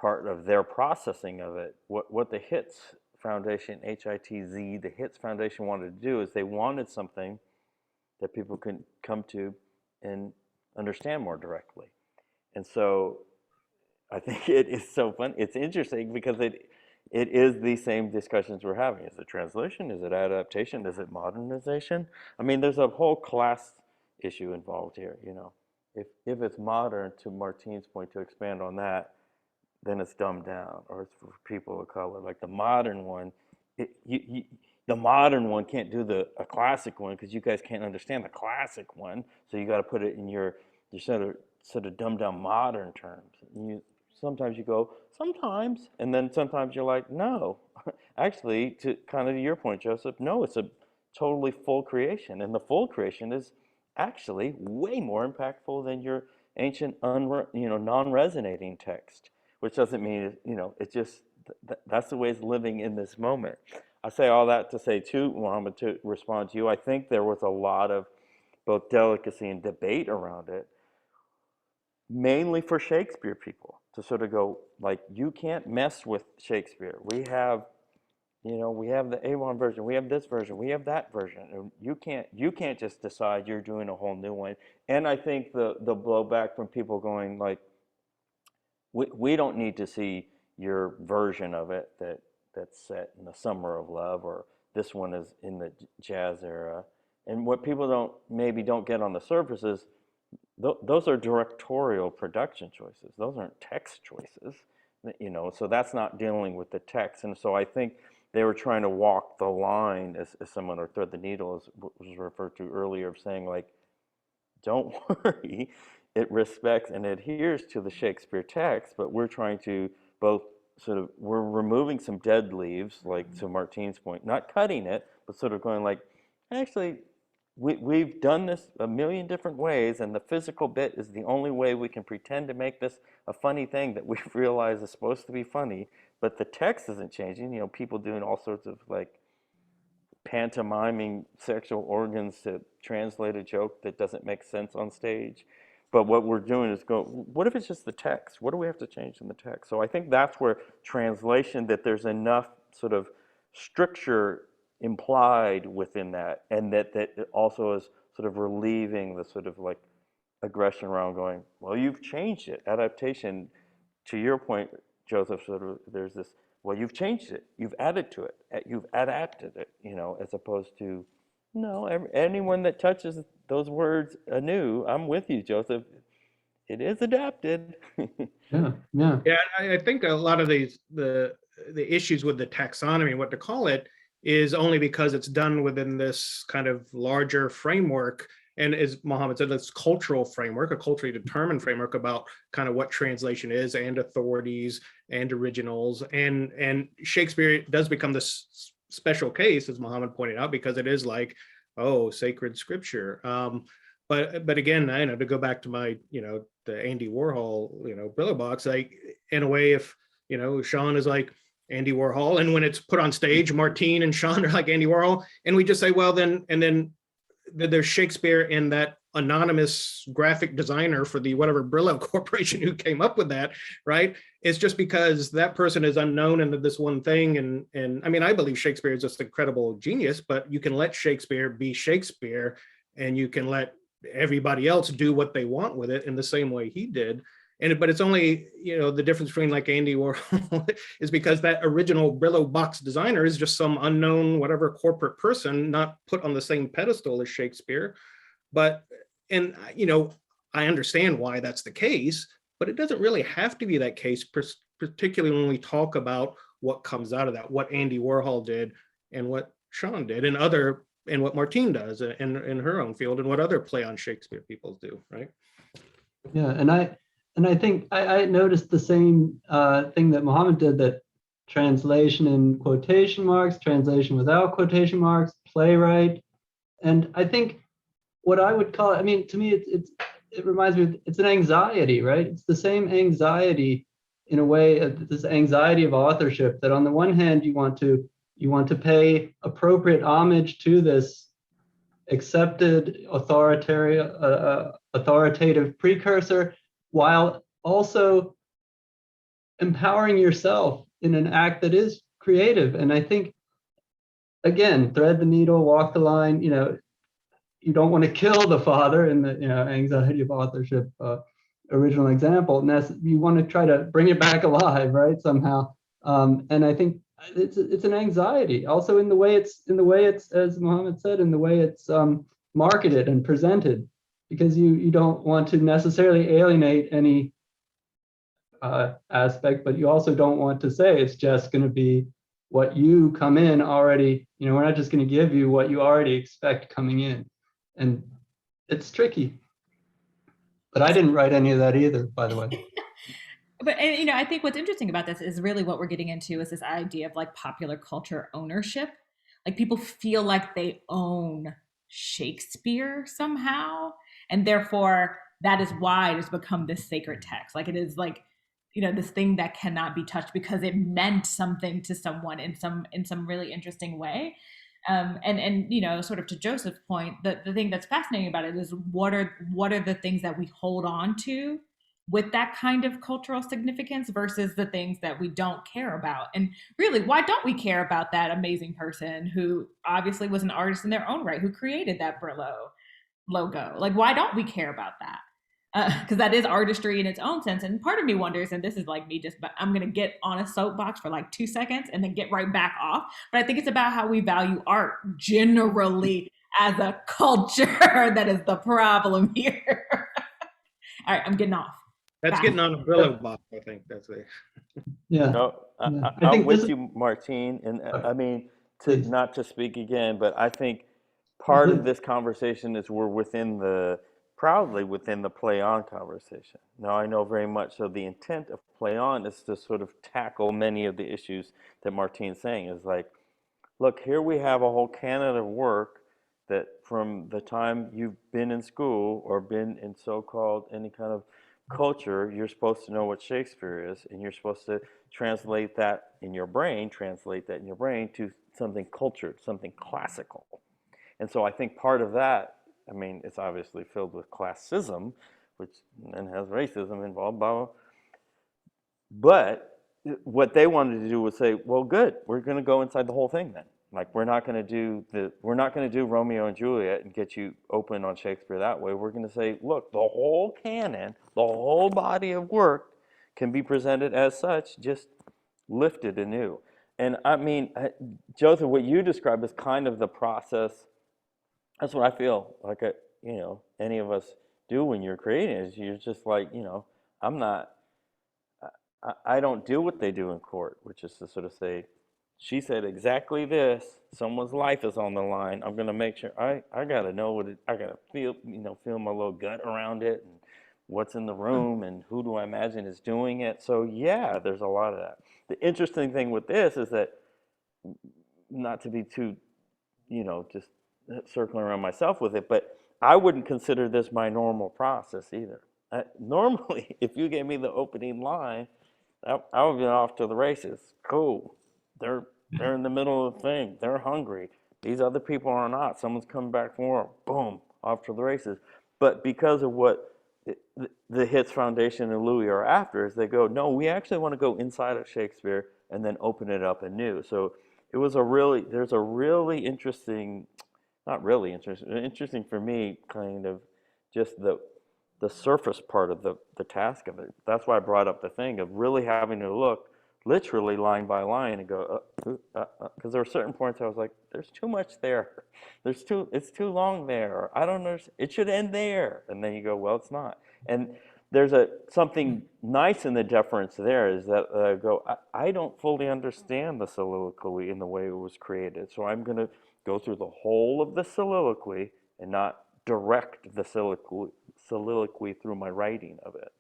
part of their processing of it. What the HITS Foundation, HITZ, the HITS Foundation wanted to do is they wanted something that people could come to and understand more directly. And so I think it is so fun. It's interesting because it is the same discussions we're having. Is it translation? Is it adaptation? Is it modernization? I mean, there's a whole class issue involved here, you know. If it's modern, to Martine's point, to expand on that, then it's dumbed down, or it's for people of color. Like the modern one, the modern one can't do a classic one because you guys can't understand the classic one. So you got to put it in your sort of dumbed down modern terms. Sometimes you go, sometimes, and then sometimes you're like, no. Actually, to kind of your point, Joseph, no, it's a totally full creation, and the full creation is actually way more impactful than your ancient, non-resonating text. Which doesn't mean, it's just that's the way it's living in this moment. I say all that to say too, Muhammad, to respond to you. I think there was a lot of both delicacy and debate around it, mainly for Shakespeare people to sort of go like, you can't mess with Shakespeare. We have the A1 version, we have this version, we have that version. And you can't just decide you're doing a whole new one. And I think the blowback from people going like, we don't need to see your version of it that's set in the summer of love, or this one is in the jazz era. And what people maybe don't get on the surface is those are directorial production choices. Those aren't text choices, so that's not dealing with the text. And so I think they were trying to walk the line as someone, or thread the needle, as was referred to earlier, of saying like, don't worry, it respects and adheres to the Shakespeare text, but we're trying to both we're removing some dead leaves, like to Martine's point, not cutting it, but sort of going like, actually, we've done this a million different ways, and the physical bit is the only way we can pretend to make this a funny thing that we've realized is supposed to be funny, but the text isn't changing. People doing all sorts of like pantomiming sexual organs to translate a joke that doesn't make sense on stage. But what we're doing is go, what if it's just the text? What do we have to change in the text? So I think that's where translation, that there's enough sort of stricture implied within that, and that it also is sort of relieving the sort of like aggression around going, well, you've changed it. Adaptation, to your point, Joseph, sort of there's this, well, you've changed it, you've added to it, you've adapted it, as opposed to, no, anyone that touches those words anew, I'm with you, Joseph, it is adapted. Yeah, I think a lot of the issues with the taxonomy, what to call it, is only because it's done within this kind of larger framework. And as Mohammed said, this cultural framework, a culturally determined framework about kind of what translation is, and authorities and originals. And Shakespeare does become this special case, as Mohammed pointed out, because it is like, oh, sacred scripture. But again, to go back to my, the Andy Warhol, Brillo box, like in a way, if, Sean is like Andy Warhol, and when it's put on stage, Martine and Sean are like Andy Warhol, and we just say, well, then there's Shakespeare and that anonymous graphic designer for the whatever Brillo Corporation who came up with that, right? It's just because that person is unknown into this one thing. And I mean, I believe Shakespeare is just an incredible genius, but you can let Shakespeare be Shakespeare, and you can let everybody else do what they want with it in the same way he did. But it's only, the difference between like Andy Warhol is because that original Brillo box designer is just some unknown, whatever corporate person, not put on the same pedestal as Shakespeare. But, I understand why that's the case, but it doesn't really have to be that case, particularly when we talk about what comes out of that, what Andy Warhol did and what Sean did and what Martine does in her own field, and what other play on Shakespeare people do, right? Yeah, and I think I noticed the same thing that Mohammed did, that translation in quotation marks, translation without quotation marks, playwright. And I think what I would call, I mean, to me, it reminds me, it's an anxiety, right? It's the same anxiety in a way, this anxiety of authorship, that on the one hand, you want to pay appropriate homage to this accepted authoritative precursor, while also empowering yourself in an act that is creative. And I think, again, thread the needle, walk the line. You don't want to kill the father in the anxiety of authorship original example. And you want to try to bring it back alive, right? Somehow. And I think it's an anxiety also in the way it's, as Mohammed said, in the way it's marketed and presented, because you don't want to necessarily alienate any aspect, but you also don't want to say it's just going to be what you come in already. We're not just going to give you what you already expect coming in, and it's tricky. But I didn't write any of that either, by the way. But I think what's interesting about this is really what we're getting into is this idea of like popular culture ownership. Like people feel like they own Shakespeare somehow, and therefore that is why it has become this sacred text. Like it is like this thing that cannot be touched because it meant something to someone in some really interesting way. And sort of to Joseph's point, the thing that's fascinating about it is what are the things that we hold on to with that kind of cultural significance versus the things that we don't care about. And really, why don't we care about that amazing person who obviously was an artist in their own right, who created that Brillo logo? Like, why don't we care about that? Because that is artistry in its own sense. And part of me wonders, and this is like me but I'm going to get on a soapbox for like 2 seconds and then get right back off. But I think it's about how we value art generally as a culture that is the problem here. All right, I'm getting off. That's getting on a Brillo box, I think. That's it. Yeah. No, Yeah. I'm with you, Martine. And I mean, Please. not to speak again, but I think part of Please. this conversation is we're proudly within the play on conversation. Now, I know very much so the intent of play on is to sort of tackle many of the issues that Martine's saying is like, look, here we have a whole canon of work that from the time you've been in school or been in so-called any kind of culture, you're supposed to know what Shakespeare is, and you're supposed to translate that in your brain to something cultured, something classical. And so I think part of that, I mean, it's obviously filled with classism, which then has racism involved, blah, blah. But what they wanted to do was say, well, good, we're going to go inside the whole thing then. Like we're not going to do Romeo and Juliet and get you open on Shakespeare that way. We're going to say, look, the whole canon, the whole body of work can be presented as such, just lifted anew. And I mean, Joseph, what you described is kind of the process. That's what I feel like, any of us do when you're creating is you're just like, I don't do what they do in court, which is to sort of say, she said exactly this, someone's life is on the line. I'm going to make sure I got to know I got to feel my little gut around it and what's in the room and who do I imagine is doing it. So yeah, there's a lot of that. The interesting thing with this is that, not to be too, just circling around myself with it, but I wouldn't consider this my normal process either. Normally, if you gave me the opening line, I would be off to the races. Cool. They're in the middle of the thing. They're hungry. These other people are not. Someone's coming back for them. Boom, off to the races. But because of what the Hits Foundation and Louis are after, is they go, no, we actually want to go inside of Shakespeare and then open it up anew. So there's a really interesting, not really interesting, interesting for me, kind of just the surface part of the task of it. That's why I brought up the thing of really having to look literally line by line and go, because there were certain points I was like, there's too much there. It's too long there. I don't know. It should end there. And then you go, well, it's not. And there's something nice in the deference there is that I don't fully understand the soliloquy in the way it was created. So I'm going to go through the whole of the soliloquy and not direct the soliloquy through my writing of it.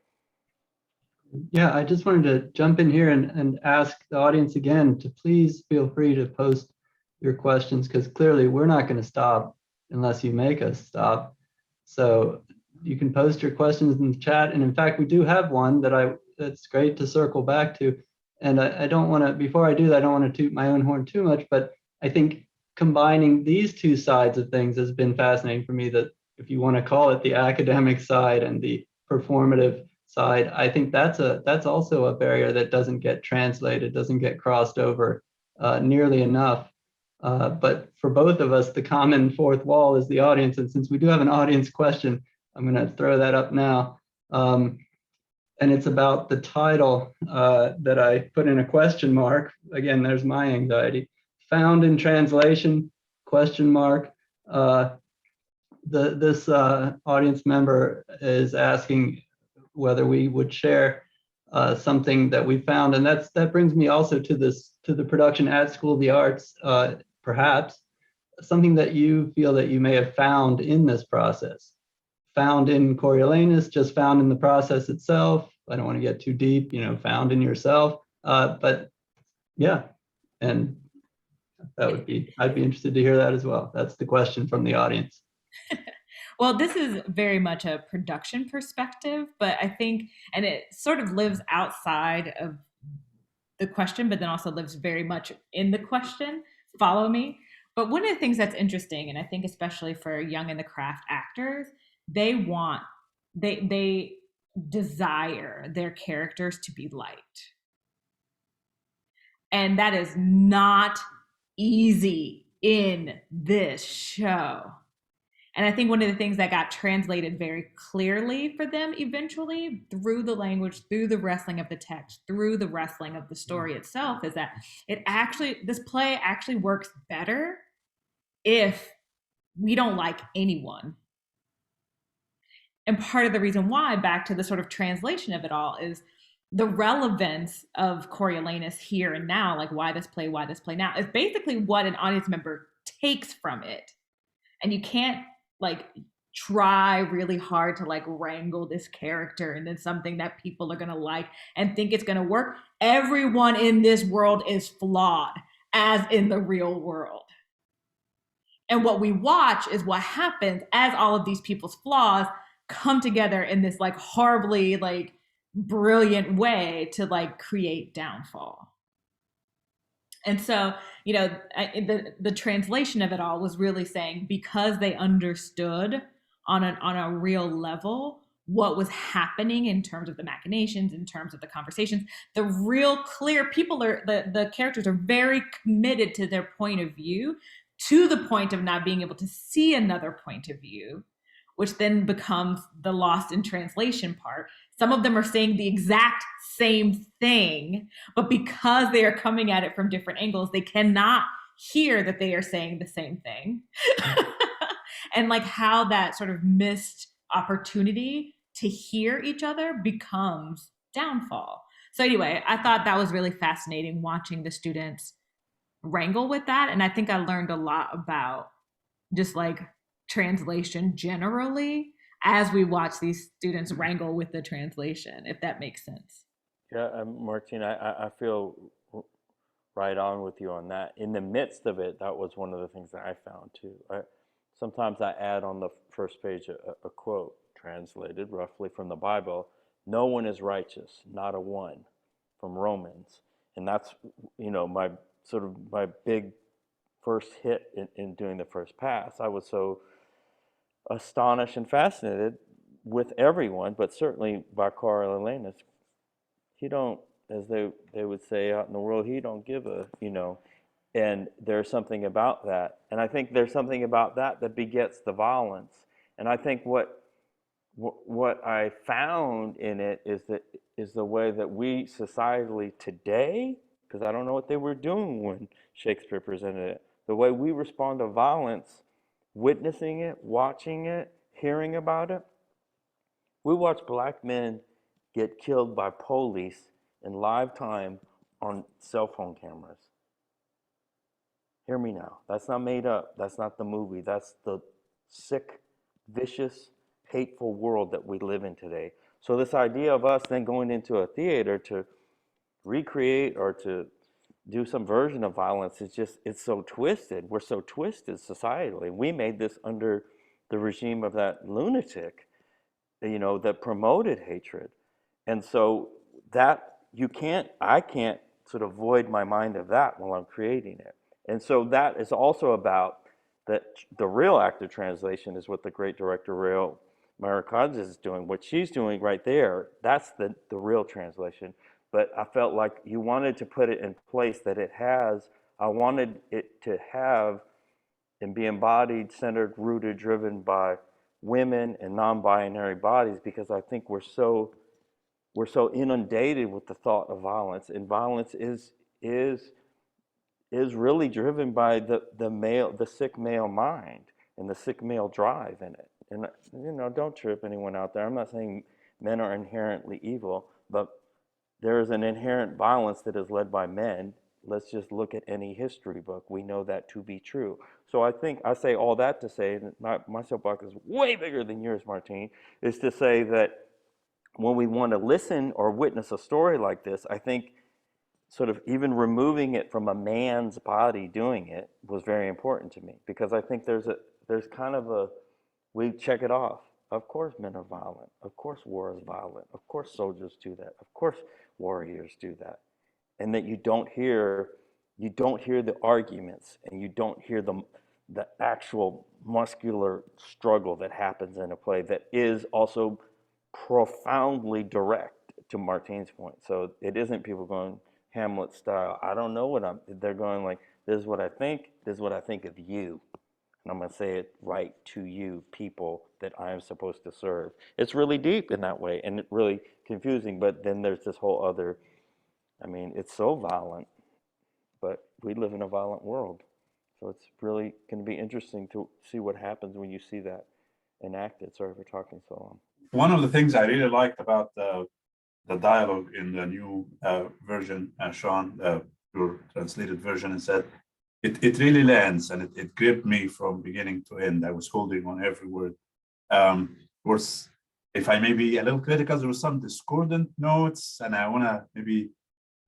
Yeah, I just wanted to jump in here and ask the audience again to please feel free to post your questions, because clearly we're not going to stop unless you make us stop. So you can post your questions in the chat. And in fact, we do have one that's great to circle back to. And I don't want to, before I do that, I don't want to toot my own horn too much, but I think combining these two sides of things has been fascinating for me, that if you want to call it the academic side and the performative side, I think that's also a barrier that doesn't get translated, doesn't get crossed over nearly enough. But for both of us, the common fourth wall is the audience. And since we do have an audience question, I'm going to throw that up now. And it's about the title that I put in a question mark. Again, there's my anxiety. Found in translation, question mark. This audience member is asking whether we would share something that we found, and that brings me also to the production at School of the Arts, perhaps something that you feel that you may have found in this process, found in Coriolanus, just found in the process itself. I don't want to get too deep, found in yourself, but yeah, and I'd be interested to hear that as well. That's the question from the audience. Well, this is very much a production perspective, but I think, and it sort of lives outside of the question, but then also lives very much in the question. Follow me. But one of the things that's interesting, and I think especially for young in the craft actors, they desire their characters to be liked. And that is not easy in this show. And I think one of the things that got translated very clearly for them eventually through the language, through the wrestling of the text, through the wrestling of the story itself, is that this play actually works better if we don't like anyone. And part of the reason why, back to the sort of translation of it all, is the relevance of Coriolanus here and now, like why this play now, is basically what an audience member takes from it. And you can't try really hard to wrangle this character into something that people are going to like and think it's going to work. Everyone in this world is flawed, as in the real world. And what we watch is what happens as all of these people's flaws come together in this horribly brilliant way to create downfall. And so, the translation of it all was really saying, because they understood on a real level what was happening in terms of the machinations, in terms of the conversations, the real clear people are, the characters are very committed to their point of view, to the point of not being able to see another point of view, which then becomes the lost in translation part. Some of them are saying the exact same thing, but because they are coming at it from different angles, they cannot hear that they are saying the same thing. And how that sort of missed opportunity to hear each other becomes downfall. So anyway, I thought that was really fascinating watching the students wrangle with that. And I think I learned a lot about just translation generally as we watch these students wrangle with the translation, if that makes sense. Yeah, Martine, I feel right on with you on that. In the midst of it, that was one of the things that I found too. Sometimes I add on the first page a quote translated roughly from the Bible: "No one is righteous, not a one," from Romans. And that's, my big first hit in doing the first pass. I was so astonished and fascinated with everyone, but certainly by Coriolanus. He don't, as they would say out in the world, he don't give a, and there's something about that. And I think there's something about that begets the violence. And I think what I found in it is the way that we societally today, because I don't know what they were doing when Shakespeare presented it, the way we respond to violence, witnessing it, watching it, hearing about it. We watch black men get killed by police in live time on cell phone cameras. Hear me now. That's not made up. That's not the movie. That's the sick, vicious, hateful world that we live in today. So this idea of us then going into a theater to recreate or to do some version of violence is just, it's so twisted. We're so twisted societally. We made this under the regime of that lunatic, that promoted hatred. And so that I can't sort of void my mind of that while I'm creating it. And so that is also about that the real act of translation is what the great director Rael Marikadze is doing, what she's doing right there, that's the real translation. But I felt like you wanted to put it in place that it has, I wanted it to have and be embodied, centered, rooted, driven by women and non-binary bodies, because I think we're so inundated with the thought of violence, and violence is really driven by the sick male mind and the sick male drive in it. And don't trip anyone out there. I'm not saying men are inherently evil, but there is an inherent violence that is led by men. Let's just look at any history book. We know that to be true. So I think I say all that to say, and my soapbox is way bigger than yours, Martine, is to say that when we want to listen or witness a story like this, I think sort of even removing it from a man's body doing it was very important to me, because I think there's kind of a, we check it off. Of course men are violent. Of course war is violent. Of course soldiers do that. Of course warriors do that. And that you don't hear the arguments, and you don't hear the actual muscular struggle that happens in a play that is also profoundly direct, to Martine's point. So it isn't people going Hamlet style, I don't know what they're going like, this is what I think of you. And I'm going to say it right to you, people that I am supposed to serve. It's really deep in that way, and it's really confusing. But then there's this whole other, I mean, it's so violent, but we live in a violent world. So it's really going to be interesting to see what happens when you see that enacted. Sorry for talking so long. One of the things I really liked about the dialogue in the new version, Sean, your translated version, is that it really lands, and it gripped me from beginning to end. I was holding on every word. Of course, if I may be a little critical, there was some discordant notes, and I want to maybe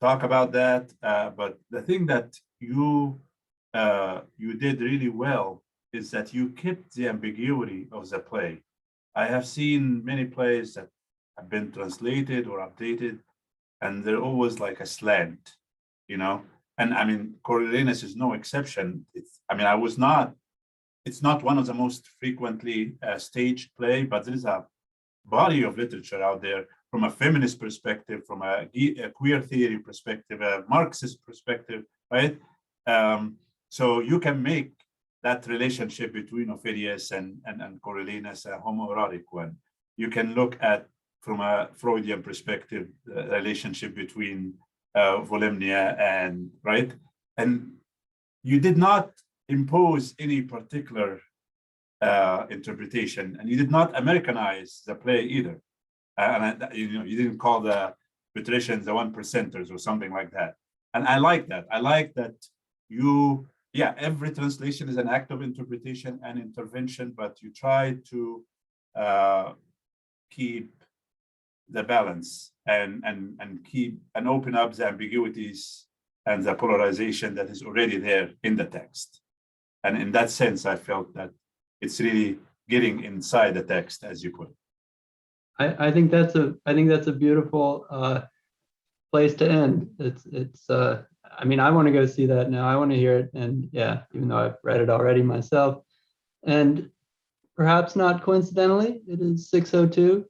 talk about that. But the thing that you did really well is that you kept the ambiguity of the play. I have seen many plays that have been translated or updated, and they're always like a slant, And I mean, Coriolanus is no exception. It's not one of the most frequently staged play, but there is a body of literature out there from a feminist perspective, from a queer theory perspective, a Marxist perspective, right? So you can make that relationship between Ophelius and Coriolanus a homoerotic one. You can look at, from a Freudian perspective, the relationship between Volumnia and, right? And you did not impose any particular interpretation, and you did not Americanize the play either. You didn't call the patricians the one percenters or something like that. And I like that. I like that every translation is an act of interpretation and intervention, but you try to keep the balance and keep and open up the ambiguities and the polarization that is already there in the text. And in that sense, I felt that it's really getting inside the text, as you put it. I think that's a beautiful place to end. I mean, I want to go see that now. I want to hear it, and even though I've read it already myself, and perhaps not coincidentally, it is 6:02.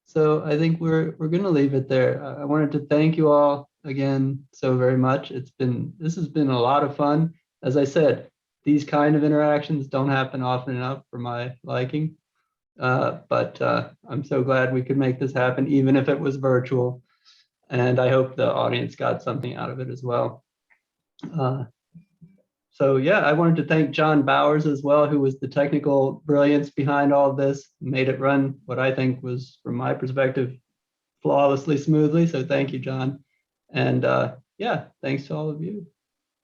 So I think we're going to leave it there. I wanted to thank you all again so very much. This has been a lot of fun. As I said, these kind of interactions don't happen often enough for my liking. But I'm so glad we could make this happen, even if it was virtual. And I hope the audience got something out of it as well. I wanted to thank John Bowers as well, who was the technical brilliance behind all of this, made it run what I think was, from my perspective, flawlessly smoothly. So thank you, John. And thanks to all of you.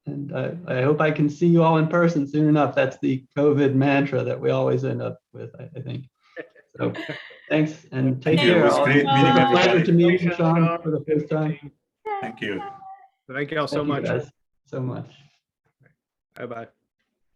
And I hope I can see you all in person soon enough. That's the COVID mantra that we always end up with, I think. So thanks, and take care. It was great meeting It's a pleasure everybody. to meet you, Sean, for the first time. Thank you. Thank you all so Thank you much. guys so much. Bye-bye.